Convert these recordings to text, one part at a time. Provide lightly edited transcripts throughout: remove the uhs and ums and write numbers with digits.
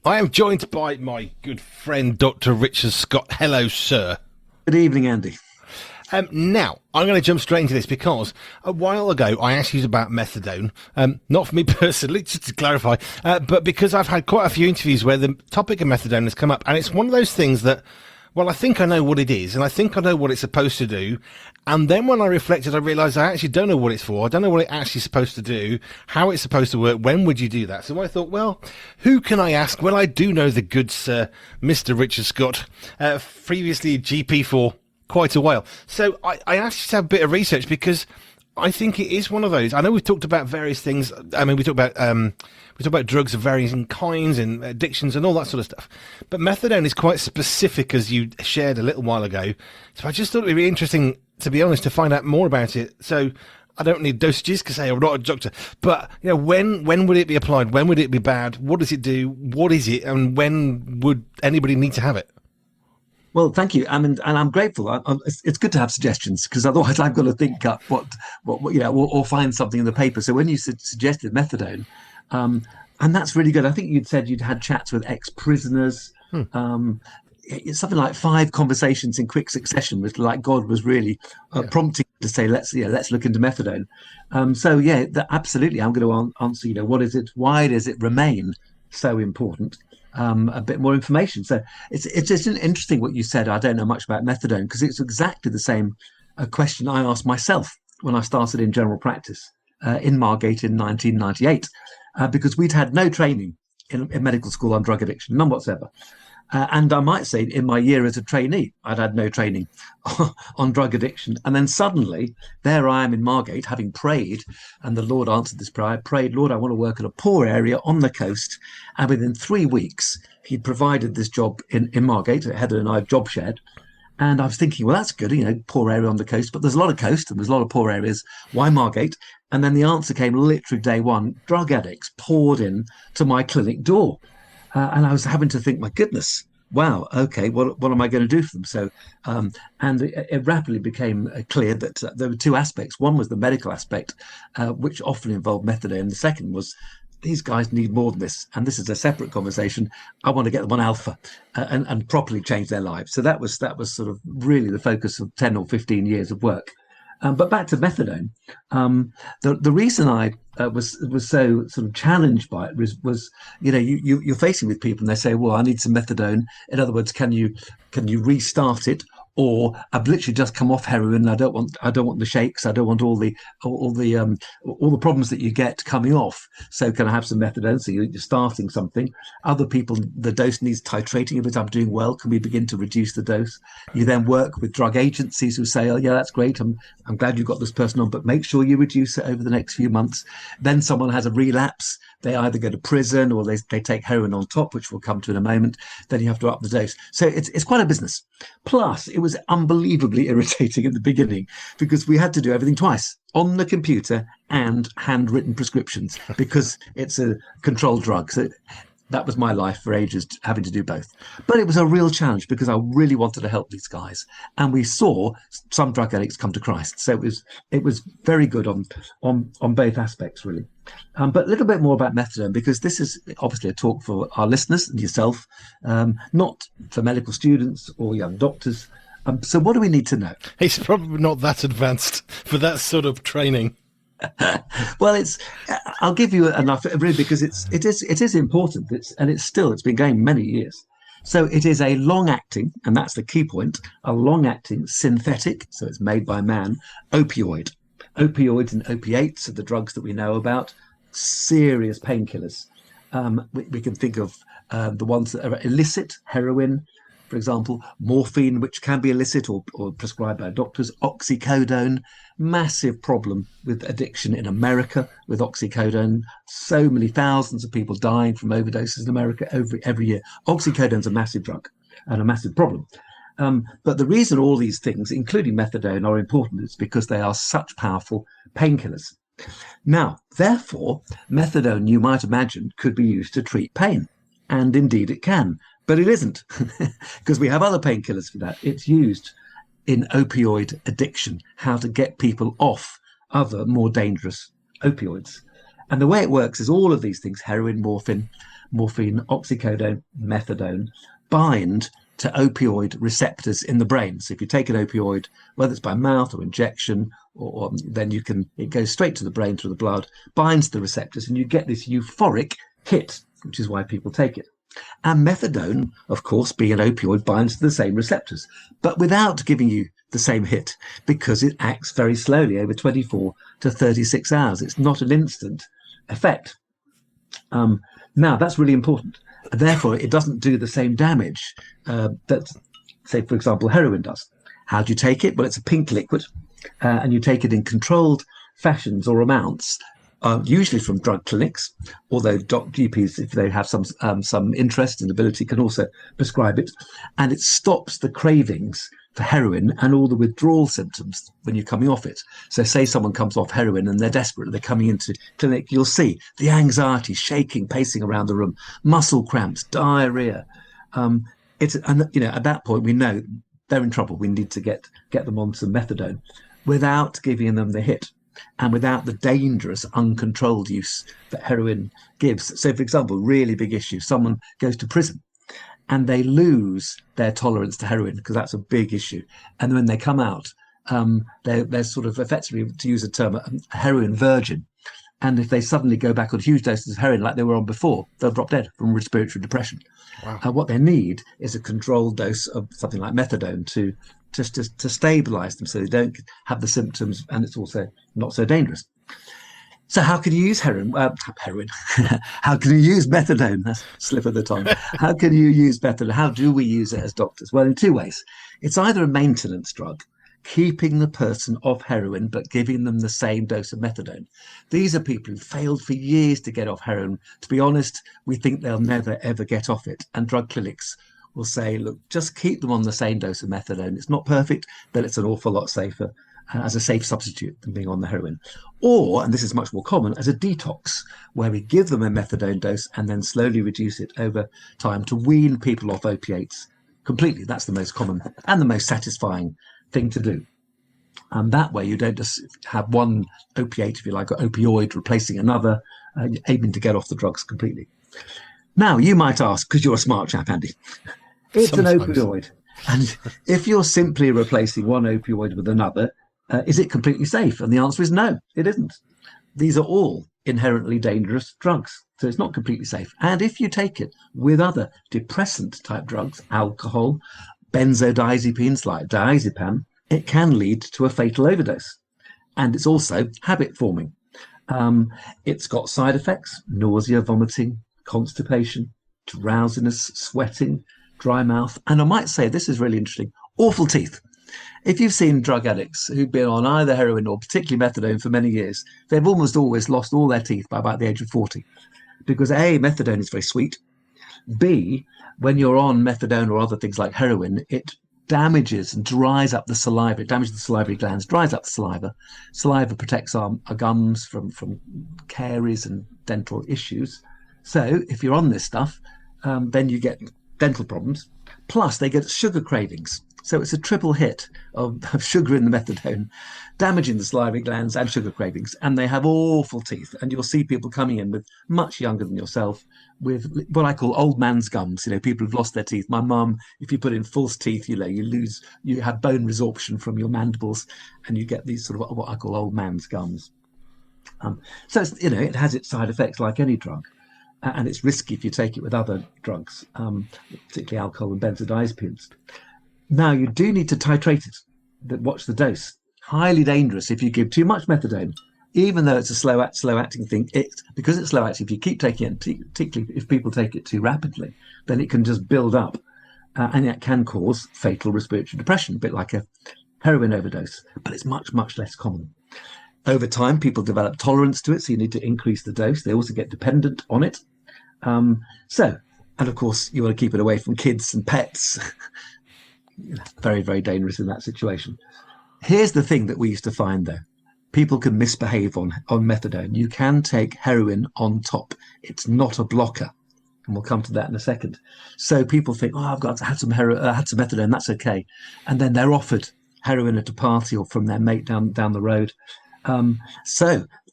I am joined by my good friend, Dr. Richard Scott. Hello, sir. Good evening, Andy. Now, I'm going to jump straight into this because a while ago I asked you about methadone. Not for me personally, just to clarify, but because I've had quite a few interviews where the topic of methadone has come up. And it's one of those things that, well, I think I know what it is and I think I know what it's supposed to do. And then when I reflected, I realised I actually don't know what it's for. I don't know what it's actually supposed to do, how it's supposed to work. When would you do that? So I thought, well, who can I ask? Well, I do know the good sir, Mr. Richard Scott, previously GP for quite a while. So I asked you to have a bit of research because I think it is one of those. I know we've talked about various things. I mean, we talk about drugs of varying kinds and addictions and all that sort of stuff. But methadone is quite specific, as you shared a little while ago. So I just thought it'd be interesting, to be honest, to find out more about it. So I don't need dosages because I'm not a doctor. But when would it be applied? When would it be bad? What does it do? What is it? And when would anybody need to have it? Well, thank you. And I'm grateful. It's good to have suggestions because otherwise I've got to think up what or find something in the paper. So when you suggested methadone, and that's really good. I think you'd said you'd had chats with ex-prisoners. It's something like 5 conversations in quick succession with like God was really prompting to say, let's look into methadone. Absolutely. I'm going to answer, what is it? Why does it remain so important? A bit more information. So it's just interesting what you said. I don't know much about methadone because it's exactly the same question I asked myself when I started in general practice in Margate in 1998 because we'd had no training in medical school on drug addiction, none whatsoever. And I might say in my year as a trainee, I'd had no training on drug addiction. And then suddenly there I am in Margate having prayed, and the Lord answered this prayer. I prayed, Lord, I want to work in a poor area on the coast. And within 3 weeks, he provided this job in Margate. Heather and I job shared. And I was thinking, well, that's good, poor area on the coast, but there's a lot of coast and there's a lot of poor areas. Why Margate? And then the answer came literally day one. Drug addicts poured in to my clinic door. And I was having to think, my goodness, wow, okay, what am I going to do for them? So, and it rapidly became clear that there were 2 aspects. One was the medical aspect, which often involved methadone. The second was these guys need more than this. And this is a separate conversation. I want to get them on alpha and properly change their lives. So that was sort of really the focus of 10 or 15 years of work. But back to methadone, the reason I was so sort of challenged by it was you're facing with people and they say, well, I need some methadone. In other words, can you restart it? Or I've literally just come off heroin. I don't want the shakes. I don't want all the problems that you get coming off. So can I have some methadone? So you're starting something. Other people, the dose needs titrating. If I'm doing well, can we begin to reduce the dose? You then work with drug agencies who say, oh yeah, that's great. I'm glad you got this person on, but make sure you reduce it over the next few months. Then someone has a relapse. They either go to prison or they take heroin on top, which we'll come to in a moment. Then you have to up the dose. So it's quite a business. Plus, it was unbelievably irritating at the beginning because we had to do everything twice on the computer and handwritten prescriptions because it's a controlled drug. So that was my life for ages, having to do both. But it was a real challenge because I really wanted to help these guys. And we saw some drug addicts come to Christ. So it was very good on both aspects, really. But a little bit more about methadone, because this is obviously a talk for our listeners and yourself, not for medical students or young doctors. So what do we need to know? It's probably not that advanced for that sort of training. Well, I'll give you enough really because it is important. It's been going many years. So it is a long-acting, and that's the key point, a long-acting synthetic, so it's made by man, opioid. Opioids and opiates are the drugs that we know about, serious painkillers. We can think of the ones that are illicit, heroin, for example, morphine, which can be illicit or prescribed by doctors, oxycodone, massive problem with addiction in America with oxycodone. So many thousands of people dying from overdoses in America every year. Oxycodone's a massive drug and a massive problem. But the reason all these things, including methadone, are important is because they are such powerful painkillers. Now, therefore, methadone, you might imagine, could be used to treat pain. And indeed it can. But it isn't, because we have other painkillers for that. It's used in opioid addiction, how to get people off other more dangerous opioids. And the way it works is all of these things, heroin, morphine, morphine, oxycodone, methadone, bind to opioid receptors in the brain. So if you take an opioid, whether it's by mouth or injection, or then it goes straight to the brain through the blood, binds to the receptors, and you get this euphoric hit, which is why people take it. And methadone, of course, being an opioid, binds to the same receptors, but without giving you the same hit, because it acts very slowly over 24 to 36 hours. It's not an instant effect. Now, that's really important. Therefore, it doesn't do the same damage that, say, for example, heroin does. How do you take it? Well, it's a pink liquid, and you take it in controlled fashions or amounts, usually from drug clinics, although GPs, if they have some interest and ability, can also prescribe it. And it stops the cravings for heroin and all the withdrawal symptoms when you're coming off it. So say someone comes off heroin and they're desperate, they're coming into clinic, you'll see the anxiety, shaking, pacing around the room, muscle cramps, diarrhea. And at that point, we know they're in trouble. We need to get them on some methadone without giving them the hit and without the dangerous, uncontrolled use that heroin gives. So, for example, really big issue, someone goes to prison and they lose their tolerance to heroin, because that's a big issue. And when they come out, they're sort of effectively, to use a term, a heroin virgin. And if they suddenly go back on huge doses of heroin like they were on before, they'll drop dead from respiratory depression. Wow. What they need is a controlled dose of something like methadone to stabilize them so they don't have the symptoms, and it's also not so dangerous. So how can you use heroin? How can you use methadone? That's a slip of the tongue. How can you use methadone? How do we use it as doctors? Well, in two ways. It's either a maintenance drug, keeping the person off heroin but giving them the same dose of methadone. These are people who failed for years to get off heroin. To be honest, we think they'll never, ever get off it. And drug clinics will say, look, just keep them on the same dose of methadone. It's not perfect, but it's an awful lot safer as a safe substitute than being on the heroin. Or, and this is much more common, as a detox, where we give them a methadone dose and then slowly reduce it over time to wean people off opiates completely. That's the most common and the most satisfying thing to do. And that way you don't just have one opiate, if you like, or opioid replacing another, aiming to get off the drugs completely. Now, you might ask, because you're a smart chap, Andy, it's Sometimes. An opioid. And if you're simply replacing one opioid with another, is it completely safe? And the answer is no, it isn't. These are all inherently dangerous drugs, so it's not completely safe. And if you take it with other depressant type drugs, alcohol, benzodiazepines like diazepam, it can lead to a fatal overdose. And it's also habit forming. It's got side effects: nausea, vomiting, constipation, drowsiness, sweating, dry mouth. And I might say, this is really interesting, awful teeth. If you've seen drug addicts who've been on either heroin or particularly methadone for many years, they've almost always lost all their teeth by about the age of 40. Because A, methadone is very sweet. B, when you're on methadone or other things like heroin, it damages and dries up the saliva. It damages the salivary glands, dries up the saliva. Saliva protects our gums from caries and dental issues. So if you're on this stuff, then you get dental problems. Plus, they get sugar cravings. So it's a triple hit of sugar in the methadone, damaging the salivary glands and sugar cravings. And they have awful teeth. And you'll see people coming in with much younger than yourself with what I call old man's gums. You know, people who've lost their teeth. My mum, if you put in false teeth, you have bone resorption from your mandibles, and you get these sort of what I call old man's gums. So it's, it has its side effects like any drug. And it's risky if you take it with other drugs, particularly alcohol and benzodiazepines. Now, you do need to titrate it. Watch the dose. Highly dangerous if you give too much methadone, even though it's a slow-acting thing. Because it's slow-acting, if you keep taking it, particularly if people take it too rapidly, then it can just build up, and that can cause fatal respiratory depression, a bit like a heroin overdose. But it's much, much less common. Over time, people develop tolerance to it, so you need to increase the dose. They also get dependent on it. And of course, you want to keep it away from kids and pets. Very, very dangerous in that situation. Here's the thing that we used to find, though. People can misbehave on methadone. You can take heroin on top. It's not a blocker. And we'll come to that in a second. So people think, I've had some methadone, that's okay. And then they're offered heroin at a party or from their mate down the road. And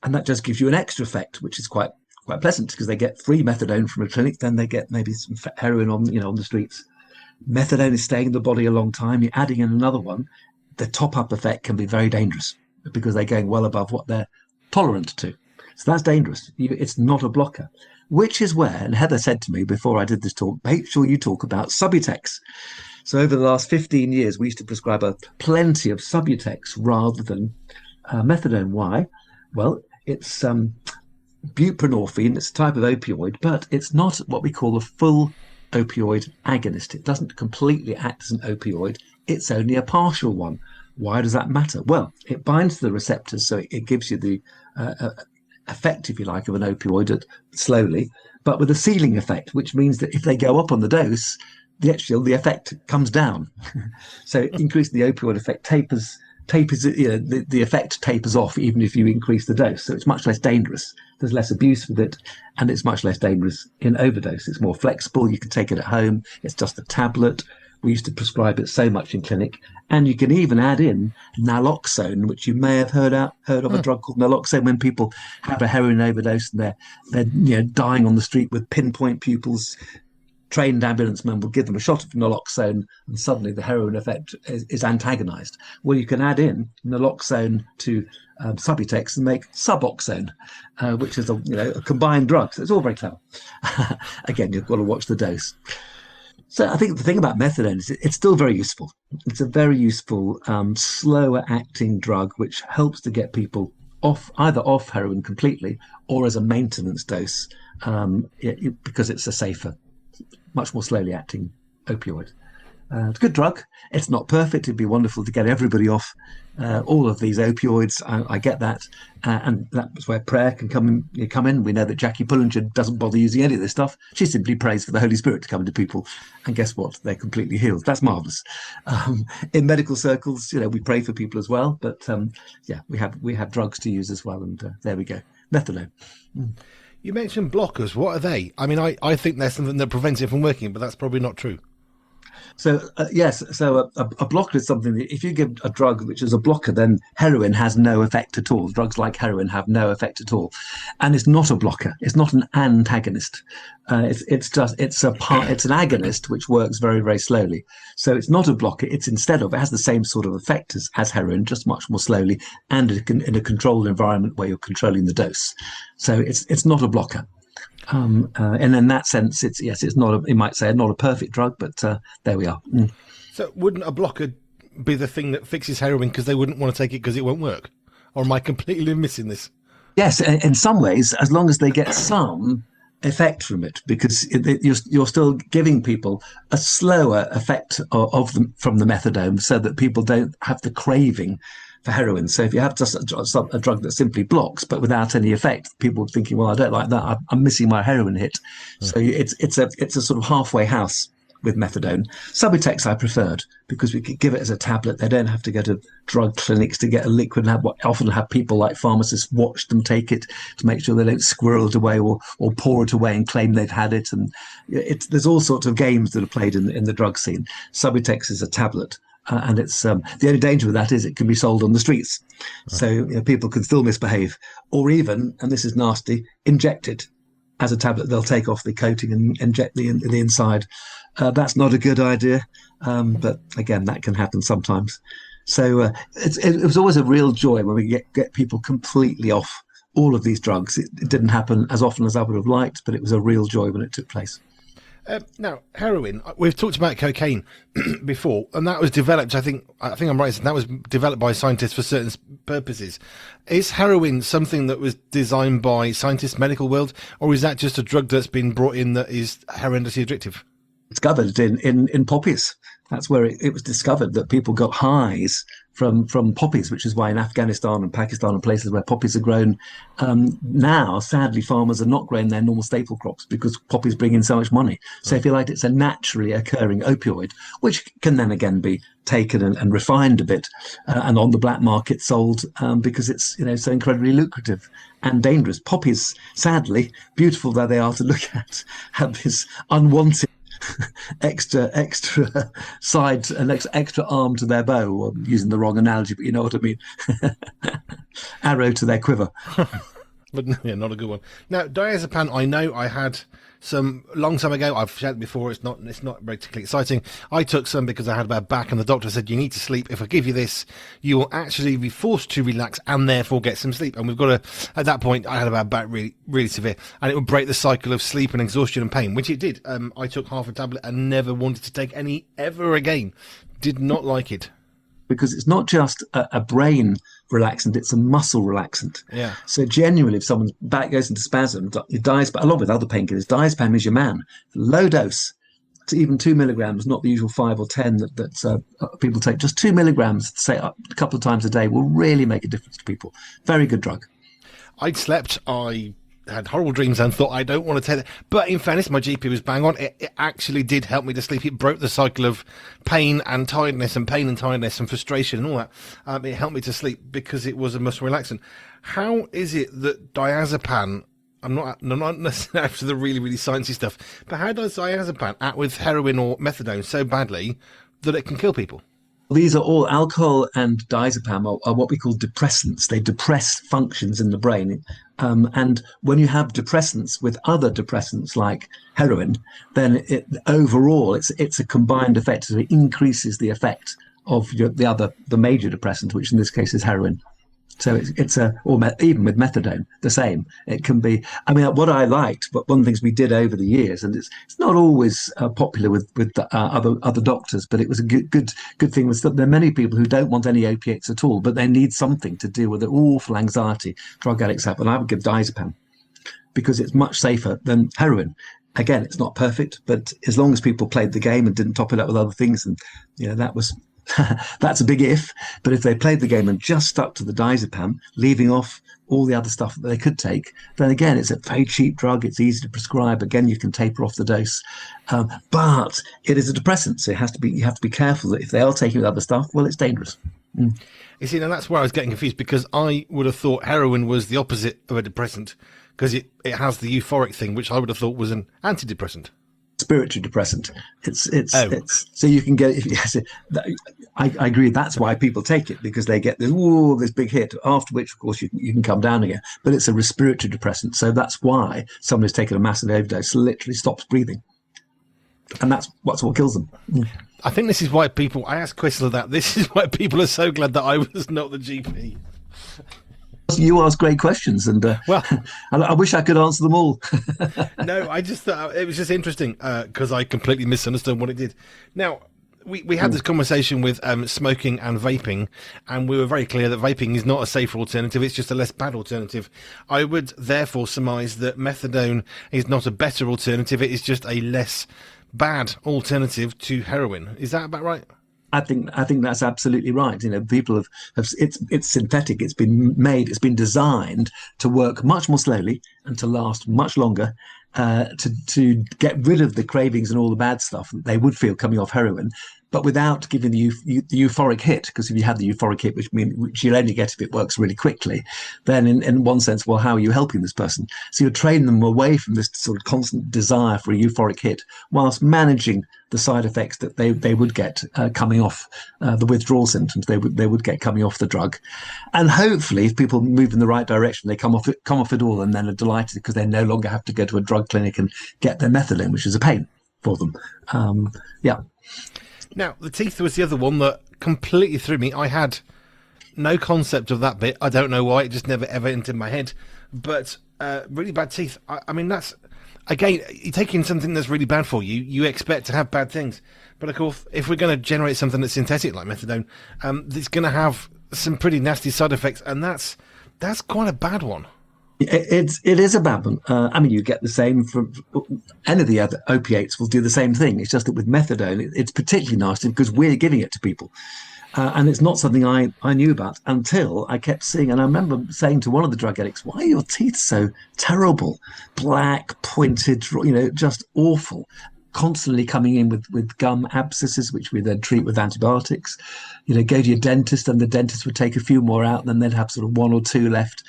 that just gives you an extra effect, which is quite quite pleasant because they get free methadone from a clinic, then they get maybe some heroin on the streets. Methadone is staying in the body a long time. You're adding in another one. The top-up effect can be very dangerous because they're going well above what they're tolerant to. So that's dangerous. It's not a blocker, which is where, and Heather said to me before I did this talk, make sure you talk about Subutex. So over the last 15 years, we used to prescribe plenty of Subutex rather than methadone. Why? Well, it's buprenorphine. It's a type of opioid, but it's not what we call a full opioid agonist. It doesn't completely act as an opioid. It's only a partial one. Why does that matter? Well, it binds to the receptors, so it gives you the effect, if you like, of an opioid slowly, but with a ceiling effect, which means that if they go up on the dose, the effect comes down. So increasing the opioid effect tapers, the effect tapers off even if you increase the dose. So it's much less dangerous. There's less abuse with it, and it's much less dangerous in overdose. It's more flexible. You can take it at home. It's just a tablet. We used to prescribe it so much in clinic. And you can even add in naloxone, which you may have heard of a drug called naloxone when people have a heroin overdose and they're dying on the street with pinpoint pupils. Trained ambulance men will give them a shot of naloxone and suddenly the heroin effect is antagonized. Well, you can add in naloxone to Subutex and make Suboxone, which is a combined drug. So it's all very clever. Again, you've got to watch the dose. So I think the thing about methadone is it's still very useful. It's a very useful, slower acting drug, which helps to get people either off heroin completely or as a maintenance dose, because it's a safer, much more slowly acting opioid. It's a good drug. It's not perfect. It'd be wonderful to get everybody off all of these opioids. I get that. And that's where prayer can come in. We know that Jackie Pullinger doesn't bother using any of this stuff. She simply prays for the Holy Spirit to come into people. And guess what? They're completely healed. That's marvellous. In medical circles, we pray for people as well. But we have drugs to use as well. And there we go. Methadone. You mentioned blockers. What are they? I mean, I think there's something that prevents it from working, but that's probably not true. So, yes, so a blocker is something that if you give a drug which is a blocker, then heroin has no effect at all. Drugs like heroin have no effect at all. And it's not a blocker. It's not an antagonist. It's an agonist which works very, very slowly. So it's not a blocker. It has the same sort of effect as heroin, just much more slowly and in a controlled environment where you're controlling the dose. So it's not a blocker. And in that sense, it's not you might say not a perfect drug, but there we are. So wouldn't a blocker be the thing that fixes heroin because they wouldn't want to take it because it won't work? Or am I completely missing this? Yes, in some ways, as long as they get some effect from it, because you're still giving people a slower effect from the methadone so that people don't have the craving for heroin. So if you have just a drug that simply blocks but without any effect, people are thinking, well, I don't like that. I'm missing my heroin hit. So it's a sort of halfway house with methadone. Subutex I preferred because we could give it as a tablet. They don't have to go to drug clinics to get a liquid and often have people like pharmacists watch them take it to make sure they don't squirrel it away or pour it away and claim they've had it. And there's all sorts of games that are played in the drug scene. Subutex is a tablet. And it's the only danger with that is it can be sold on the streets. So people can still misbehave or even, and this is nasty, inject it as a tablet. They'll take off the coating and inject the inside. That's not a good idea. But again, that can happen sometimes. So it was always a real joy when we get people completely off all of these drugs. It didn't happen as often as I would have liked, but it was a real joy when it took place. Now, heroin, we've talked about cocaine before, and that was developed, I think I'm right, that was developed by scientists for certain purposes. Is heroin something that was designed by scientists, medical world, or is that just a drug that's been brought in that is horrendously addictive? It's discovered in poppies. That's where it was discovered that people got highs from poppies, which is why in Afghanistan and Pakistan and places where poppies are grown, now, sadly, farmers are not growing their normal staple crops because poppies bring in so much money. So if you like, it's a naturally occurring opioid, which can then again be taken and refined a bit and on the black market sold because it's so incredibly lucrative and dangerous. Poppies, sadly, beautiful though they are to look at, have this unwanted extra side, an extra arm to their bow. I'm using the wrong analogy, but you know what I mean. Arrow to their quiver. But yeah, not a good one. Now, diazepam, I know I had some long time ago. I've shared it before. It's not particularly exciting. I took some because I had a bad back, and the doctor said you need to sleep. If I give you this, you will actually be forced to relax and therefore get some sleep. And we've got to. At that point, I had a bad back, really, really severe, and it would break the cycle of sleep and exhaustion and pain, which it did. I took half a tablet and never wanted to take any ever again. Did not like it. Because it's not just a brain relaxant, it's a muscle relaxant. Yeah. So genuinely, if someone's back goes into spasm, diazepam, along with other painkillers, diazepam is your man. Low dose, to even 2 milligrams, not the usual 5 or 10 that people take. Just 2 milligrams, say a couple of times a day, will really make a difference to people. Very good drug. I'd slept. I had horrible dreams and thought I don't want to take that. But in fairness, my GP was bang on. It actually did help me to sleep. It broke the cycle of pain and tiredness and frustration and all that. It helped me to sleep because it was a muscle relaxant. How is it that diazepam, I'm not necessarily after the really, really sciencey stuff, but how does diazepam act with heroin or methadone so badly that it can kill people? These are all alcohol and diazepam are what we call depressants. They depress functions in the brain. And when you have depressants with other depressants like heroin, then overall it's a combined effect. So it increases the effect of the major depressant, which in this case is heroin. So even with methadone, the same. It can be. I mean, what I liked, but one of the things we did over the years, and it's not always popular with other doctors, but it was a good thing. Was that there are many people who don't want any opiates at all, but they need something to deal with the awful anxiety drug addicts have, and I would give diazepam because it's much safer than heroin. Again, it's not perfect, but as long as people played the game and didn't top it up with other things, and that was. That's a big if, but if they played the game and just stuck to the diazepam, leaving off all the other stuff that they could take, then again, it's a very cheap drug. It's easy to prescribe. Again, you can taper off the dose, but it is a depressant, so you have to be careful that if they are taking other stuff, well, it's dangerous. You see, now that's where I was getting confused because I would have thought heroin was the opposite of a depressant because it has the euphoric thing, which I would have thought was an antidepressant. Spiritual depressant. It's so you can get. I agree. That's why people take it, because they get this big hit. After which, of course, you can come down again. But it's a respiratory depressant, so that's why someone who's taken a massive overdose literally stops breathing, and that's what kills them. I think this is why people. I asked Quisler that. This is why people are so glad that I was not the GP. You ask great questions, and well, I wish I could answer them all. No, I just thought it was just interesting because I completely misunderstood what it did. Now, we had this conversation with smoking and vaping, and we were very clear that vaping is not a safer alternative. It's just a less bad alternative. I would therefore surmise that methadone is not a better alternative. It is just a less bad alternative to heroin. Is that about right? I think that's absolutely right. People have it's synthetic. It's been designed to work much more slowly and to last much longer, to get rid of the cravings and all the bad stuff that they would feel coming off heroin, but without giving the euphoric hit. Because if you have the euphoric hit, which you'll only get if it works really quickly, then in one sense, well, how are you helping this person? So you're training them away from this sort of constant desire for a euphoric hit, whilst managing the side effects that they would get coming off the withdrawal symptoms they would get coming off the drug. And hopefully, if people move in the right direction, they come off it all, and then are delighted because they no longer have to go to a drug clinic and get their methadone, which is a pain for them. Yeah. Now, the teeth was the other one that completely threw me. I had no concept of that bit. I don't know why. It just never, ever entered my head. But really bad teeth. I mean, that's... Again, you're taking something that's really bad for you. You expect to have bad things. But, of course, if we're going to generate something that's synthetic like methadone, it's going to have some pretty nasty side effects. And that's quite a bad one. It is a bad one. I mean, you get the same from any of the other opiates will do the same thing. It's just that with methadone, it's particularly nasty because we're giving it to people. And it's not something I knew about until I kept seeing. And I remember saying to one of the drug addicts, why are your teeth so terrible? Black, pointed, just awful. constantly coming in with gum abscesses, which we then treat with antibiotics. Go to your dentist, and the dentist would take a few more out, and then they'd have sort of one or two left.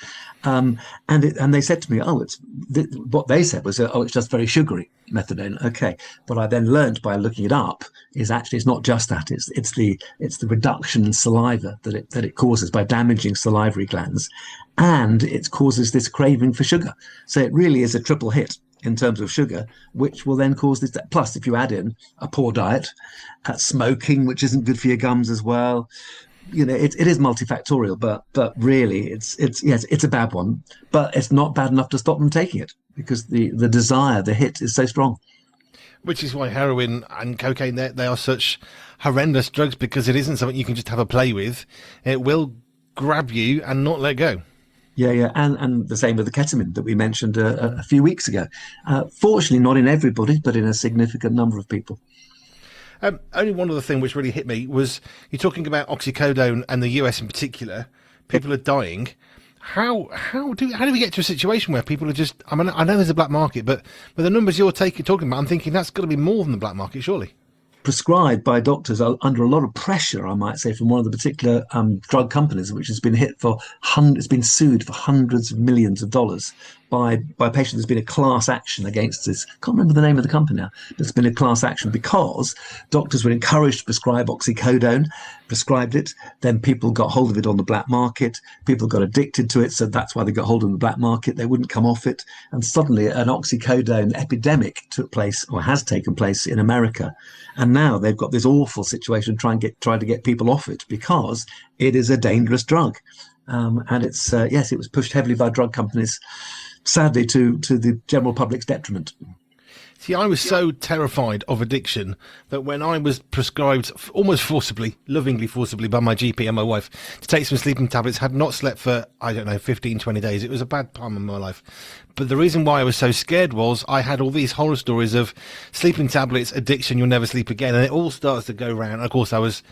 And they said to me, what they said was, it's just very sugary, methadone. Okay, what I then learned by looking it up is actually it's not just that. It's the reduction in saliva that it causes by damaging salivary glands, and it causes this craving for sugar. So it really is a triple hit in terms of sugar, which will then cause this. Plus, if you add in a poor diet, smoking, which isn't good for your gums as well. It is multifactorial, but really it's a bad one, but it's not bad enough to stop them taking it, because the desire, the hit is so strong. Which is why heroin and cocaine, they are such horrendous drugs, because it isn't something you can just have a play with. It will grab you and not let go. Yeah, and the same with the ketamine that we mentioned a few weeks ago. Fortunately, not in everybody, but in a significant number of people. Only one other thing which really hit me was you're talking about oxycodone and the US in particular. People are dying. How do we get to a situation where people are just? I mean, I know there's a black market, but with the numbers you're talking about, I'm thinking that's got to be more than the black market, surely. Prescribed by doctors under a lot of pressure, I might say, from one of the particular drug companies, which has been it's been sued for hundreds of millions of dollars by patients. There's been a class action against this. I can't remember the name of the company now. There's been a class action because doctors were encouraged to prescribe oxycodone, prescribed it, then people got hold of it on the black market. People got addicted to it, so that's why they got hold of the black market. They wouldn't come off it, and suddenly an oxycodone epidemic took place, or has taken place, in America. And now they've got this awful situation trying to get people off it, because it is a dangerous drug. And it's it was pushed heavily by drug companies, sadly to the general public's detriment. See, I was so terrified of addiction that when I was prescribed almost forcibly, lovingly forcibly by my GP and my wife to take some sleeping tablets, had not slept for, 15, 20 days. It was a bad time in my life. But the reason why I was so scared was I had all these horror stories of sleeping tablets, addiction, you'll never sleep again. And it all starts to go round. Of course, I was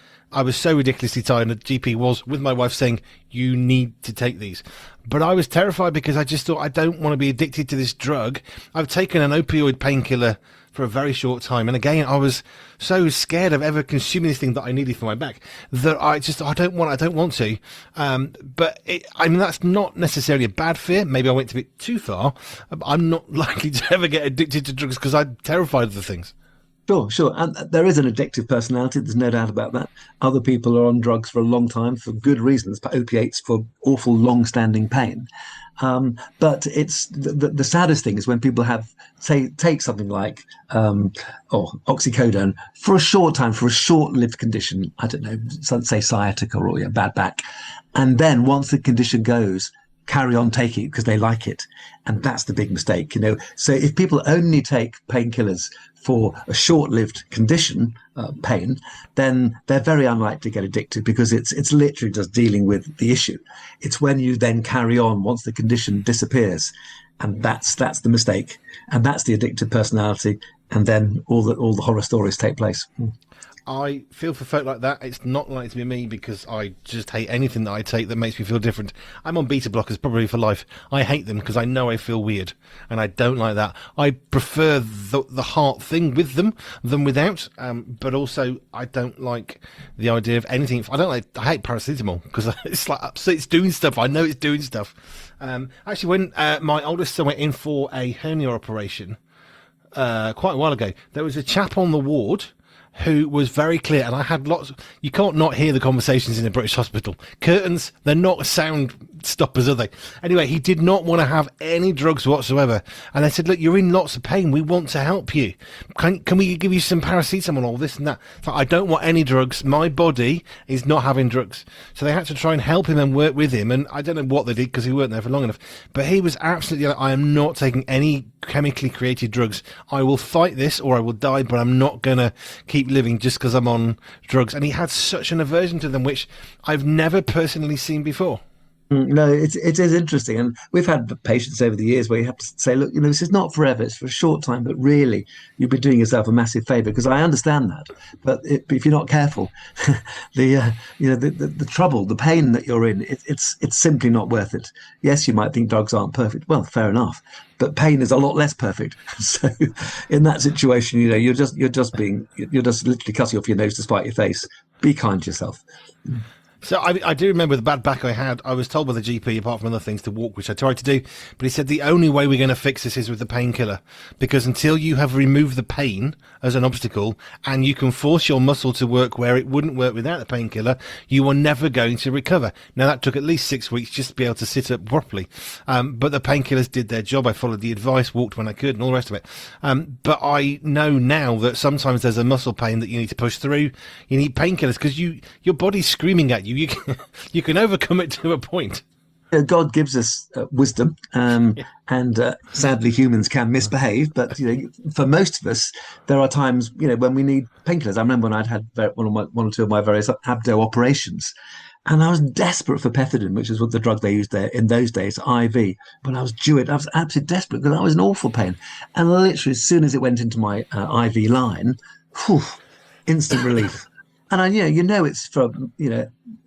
so ridiculously tired, and the GP was with my wife saying, you need to take these. But I was terrified because I just thought, I don't want to be addicted to this drug. I've taken an opioid painkiller for a very short time. And again, I was so scared of ever consuming this thing that I needed for my back that I don't want to. But that's not necessarily a bad fear. Maybe I went a bit too far. I'm not likely to ever get addicted to drugs because I'm terrified of the things. Sure. And there is an addictive personality. There's no doubt about that. Other people are on drugs for a long time for good reasons, opiates for awful long-standing pain. But it's the saddest thing is when people take something like oxycodone for a short time, for a short-lived condition. I don't know, say sciatica or bad back, and then once the condition goes, carry on taking it because they like it. And that's the big mistake, So if people only take painkillers for a short-lived condition, pain, then they're very unlikely to get addicted because it's literally just dealing with the issue. It's when you then carry on once the condition disappears. And that's the mistake. And that's the addictive personality. And then all the horror stories take place. I feel for folk like that. It's not likely to be me because I just hate anything that I take that makes me feel different. I'm on beta blockers probably for life. I hate them because I know I feel weird and I don't like that. I prefer the heart thing with them than without. But also I don't like the idea of anything. I hate paracetamol because it's doing stuff. I know it's doing stuff. Actually, when my oldest son went in for a hernia operation quite a while ago, there was a chap on the ward who was very clear, and I had you can't not hear the conversations in a British hospital. Curtains, they're not sound stoppers, are they? Anyway, he did not want to have any drugs whatsoever. And they said, look, you're in lots of pain. We want to help you. Can we give you some paracetamol, all this and that? So I don't want any drugs. My body is not having drugs. So they had to try and help him and work with him. And I don't know what they did because he weren't there for long enough. But he was absolutely like, I am not taking any chemically created drugs. I will fight this or I will die, but I'm not going to keep living just because I'm on drugs. And he had such an aversion to them, which I've never personally seen before. No, it is interesting, and we've had patients over the years where you have to say, look, this is not forever; it's for a short time, but really, you'd be doing yourself a massive favour because I understand that. But if you're not careful, the the trouble, the pain that you're in, it's simply not worth it. Yes, you might think drugs aren't perfect. Well, fair enough, but pain is a lot less perfect. So, in that situation, you're just literally cutting off your nose to spite your face. Be kind to yourself. So I do remember the bad back I had. I was told by the GP, apart from other things, to walk, which I tried to do. But he said the only way we're going to fix this is with the painkiller. Because until you have removed the pain as an obstacle and you can force your muscle to work where it wouldn't work without the painkiller, you are never going to recover. Now, that took at least 6 weeks just to be able to sit up properly. But the painkillers did their job. I followed the advice, walked when I could, and all the rest of it. But I know now that sometimes there's a muscle pain that you need to push through. You need painkillers because your body's screaming at you. You can overcome it to a point. God gives us wisdom, and sadly, humans can misbehave. But for most of us, there are times when we need painkillers. I remember when I'd had one or two of my various abdo operations, and I was desperate for pethidine, which is what the drug they used there in those days, IV. When I was due it, I was absolutely desperate because I was in awful pain. And literally, as soon as it went into my IV line, whew, instant relief. And it's for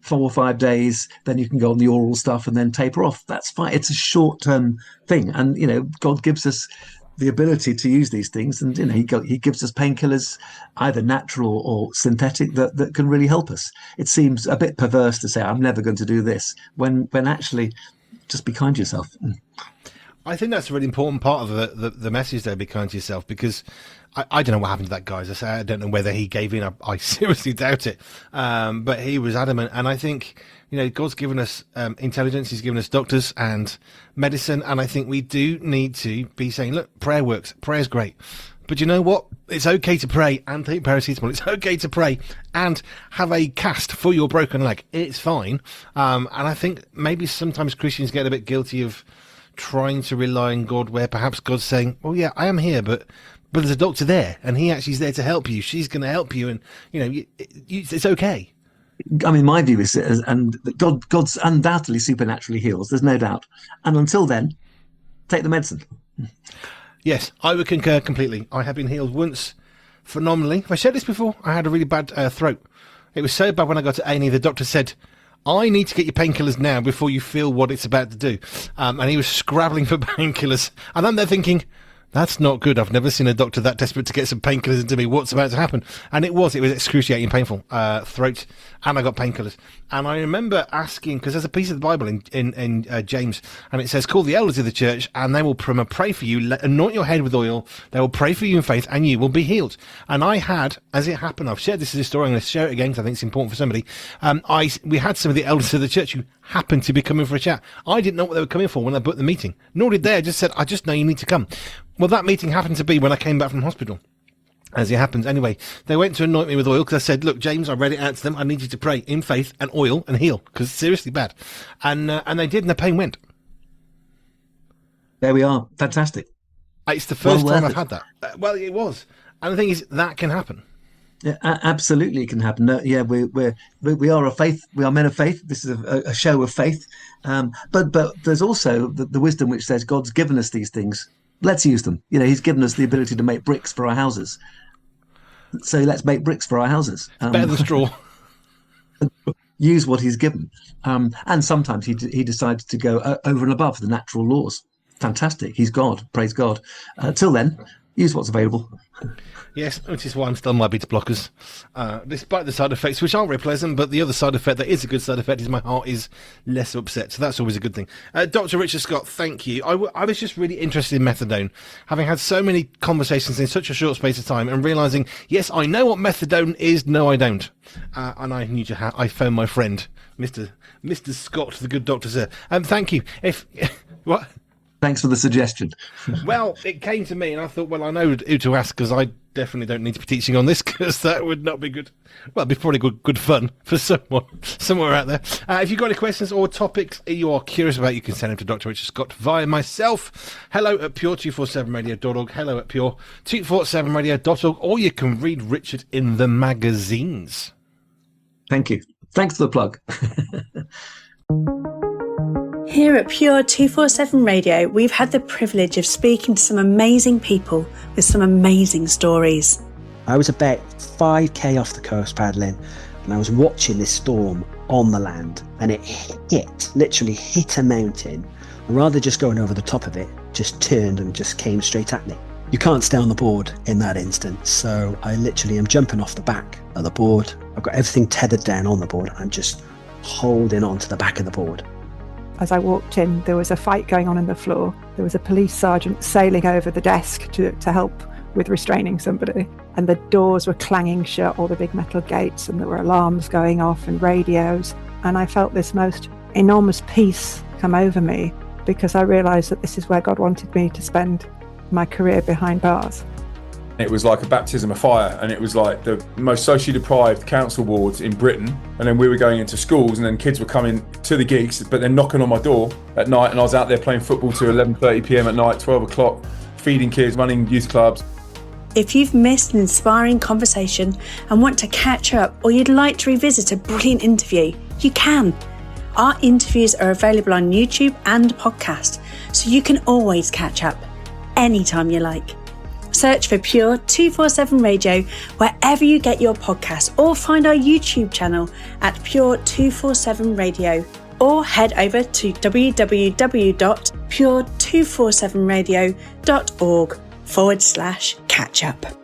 4 or 5 days. Then you can go on the oral stuff and then taper off. That's fine. It's a short-term thing, and God gives us the ability to use these things, and He gives us painkillers, either natural or synthetic, that can really help us. It seems a bit perverse to say I'm never going to do this when actually just be kind to yourself. I think that's a really important part of the message there, be kind to yourself, because I don't know what happened to that guy. As I say, I don't know whether he gave in. I seriously doubt it. But he was adamant. And I think, God's given us intelligence. He's given us doctors and medicine. And I think we do need to be saying, look, prayer works. Prayer's great. But you know what? It's okay to pray and take paracetamol. It's okay to pray and have a cast for your broken leg. It's fine. And I think maybe sometimes Christians get a bit guilty of trying to rely on God, where perhaps God's saying, well, yeah, I am here, but there's a doctor there and he actually is there to help you. She's going to help you. And, it's okay. I mean, my view is, and God's undoubtedly supernaturally heals. There's no doubt. And until then, take the medicine. Yes, I would concur completely. I have been healed once phenomenally. Have I said this before? I had a really bad throat. It was so bad when I got to A&E, the doctor said, I need to get your painkillers now before you feel what it's about to do. And he was scrabbling for painkillers. And I'm there thinking, that's not good. I've never seen a doctor that desperate to get some painkillers into me. What's about to happen? And it was excruciating painful, throat, and I got painkillers. And I remember asking, because there's a piece of the Bible in James, and it says, call the elders of the church, and they will pray for you, anoint your head with oil, they will pray for you in faith, and you will be healed. And I had, as it happened, I've shared this as a story, I'm going to share it again because I think it's important for somebody. We had some of the elders of the church who happened to be coming for a chat. I didn't know what they were coming for when I booked the meeting, nor did they. I just said, I just know you need to come. Well, that meeting happened to be when I came back from hospital. As it happens. Anyway, they went to anoint me with oil because I said, look, James, I read it out to them. I need you to pray in faith and oil and heal because it's seriously bad. And they did, and the pain went. There we are. Fantastic. It's the first time I've had that. Well, it was. And the thing is, that can happen. Yeah, absolutely, it can happen. No, yeah, we are a faith. We are men of faith. This is a show of faith. But there's also the wisdom which says God's given us these things. Let's use them. He's given us the ability to make bricks for our houses. So let's make bricks for our houses. Better than straw. Use what he's given. And sometimes he decides to go over and above the natural laws. Fantastic. He's God. Praise God. Till then, use what's available. Yes, which is why I'm still on my beta blockers, despite the side effects, which aren't very pleasant, but the other side effect that is a good side effect is my heart is less upset, so that's always a good thing. Dr. Richard Scott, thank you. I was just really interested in methadone, having had so many conversations in such a short space of time and realising, yes, I know what methadone is, no, I don't. And I need to I phoned my friend, Mr. Scott, the good doctor, sir. Thank you. What? Thanks for the suggestion. Well, it came to me, and I thought, well, I know who to ask, because I definitely don't need to be teaching on this, because that would not be good. Well, it'd be probably good fun for someone somewhere out there. If you've got any questions or topics you are curious about, you can send them to Dr. Richard Scott via myself. hello@pure247radio.org, hello@pure247radio.org, or you can read Richard in the magazines. Thank you. Thanks for the plug. Here at Pure 247 Radio, we've had the privilege of speaking to some amazing people with some amazing stories. I was about 5k off the coast paddling, and I was watching this storm on the land, and it literally hit a mountain, and rather than just going over the top of it, just turned and just came straight at me. You can't stay on the board in that instance, so I literally am jumping off the back of the board. I've got everything tethered down on the board, and I'm just holding on to the back of the board. As I walked in, there was a fight going on the floor. There was a police sergeant sailing over the desk to help with restraining somebody. And the doors were clanging shut, all the big metal gates, and there were alarms going off and radios. And I felt this most enormous peace come over me because I realised that this is where God wanted me to spend my career behind bars. It was like a baptism of fire, and it was like the most socially deprived council wards in Britain. And then we were going into schools, and then kids were coming to the gigs, but then knocking on my door at night, and I was out there playing football till 11:30 p.m. at night, 12 o'clock, feeding kids, running youth clubs. If you've missed an inspiring conversation and want to catch up, or you'd like to revisit a brilliant interview, you can. Our interviews are available on YouTube and podcast, so you can always catch up anytime you like. Search for Pure 247 Radio wherever you get your podcasts, or find our YouTube channel at Pure 247 Radio, or head over to www.pure247radio.org/catch up.